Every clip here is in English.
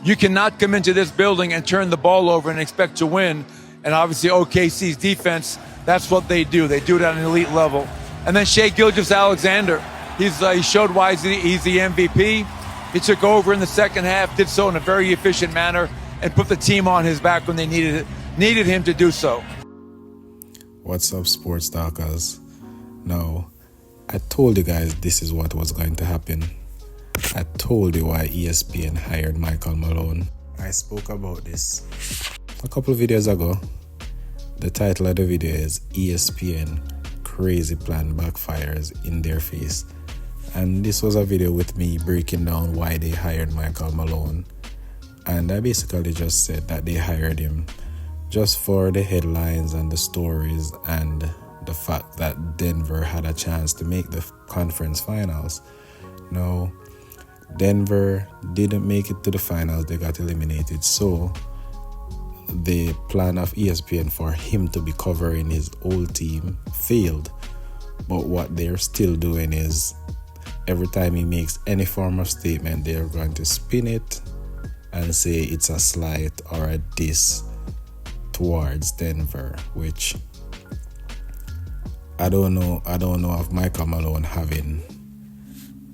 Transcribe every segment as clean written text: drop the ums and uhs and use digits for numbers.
You cannot come into this building and turn the ball over and expect to win. And obviously OKC's defense, that's what they do. They do it at an elite level. And then Gilgeous-Alexander, he showed why he's the MVP. He took over in the second half, did so in a very efficient manner, and put the team on his back when they needed him to do so. What's up, sports talkers? Now, I told you guys this is what was going to happen. I told you why ESPN hired Michael Malone. I spoke about this a couple of videos ago. The title of the video is ESPN Crazy Plan Backfires in Their Face. And this was a video with me breaking down why they hired Michael Malone. And I basically just said that they hired him just for the headlines and the stories and the fact that Denver had a chance to make the conference finals. Now, Denver didn't make it to the finals, they got eliminated. So the plan of ESPN for him to be covering his old team failed. But what they're still doing is every time he makes any form of statement, they're going to spin it and say it's a slight or a diss towards Denver, which I don't know of Michael Malone having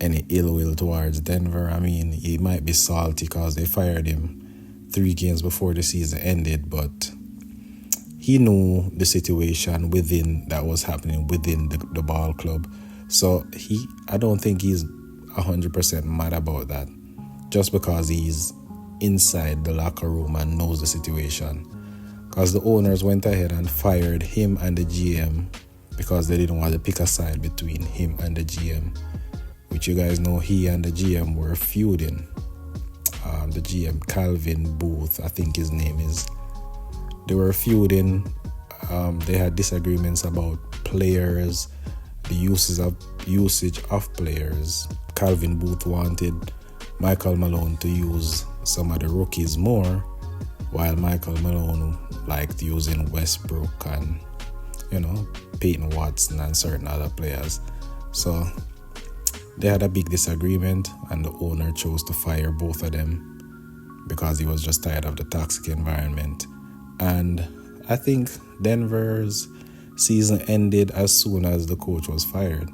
any ill will towards Denver. I mean, he might be salty because they fired him 3 games before the season ended, but he knew the situation that was happening within the ball club. So I don't think he's 100% mad about that, just because he's inside the locker room and knows the situation. Because the owners went ahead and fired him and the GM because they didn't want to pick a side between him and the GM, which you guys know he and the GM were feuding. The GM, Calvin Booth, I think his name is. They were feuding. They had disagreements about players, the usage of players. Calvin Booth wanted Michael Malone to use some of the rookies more, while Michael Malone liked using Westbrook and, Peyton Watson and certain other players. So they had a big disagreement, and the owner chose to fire both of them because he was just tired of the toxic environment. And I think Denver's season ended as soon as the coach was fired.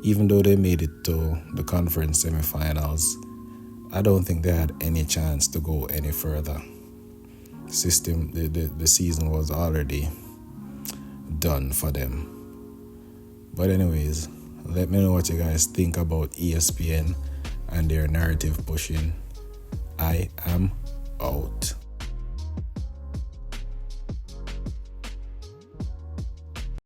Even though they made it to the conference semifinals, I don't think they had any chance to go any further. The season was already done for them. But anyways, let me know what you guys think about ESPN and their narrative pushing. I am out.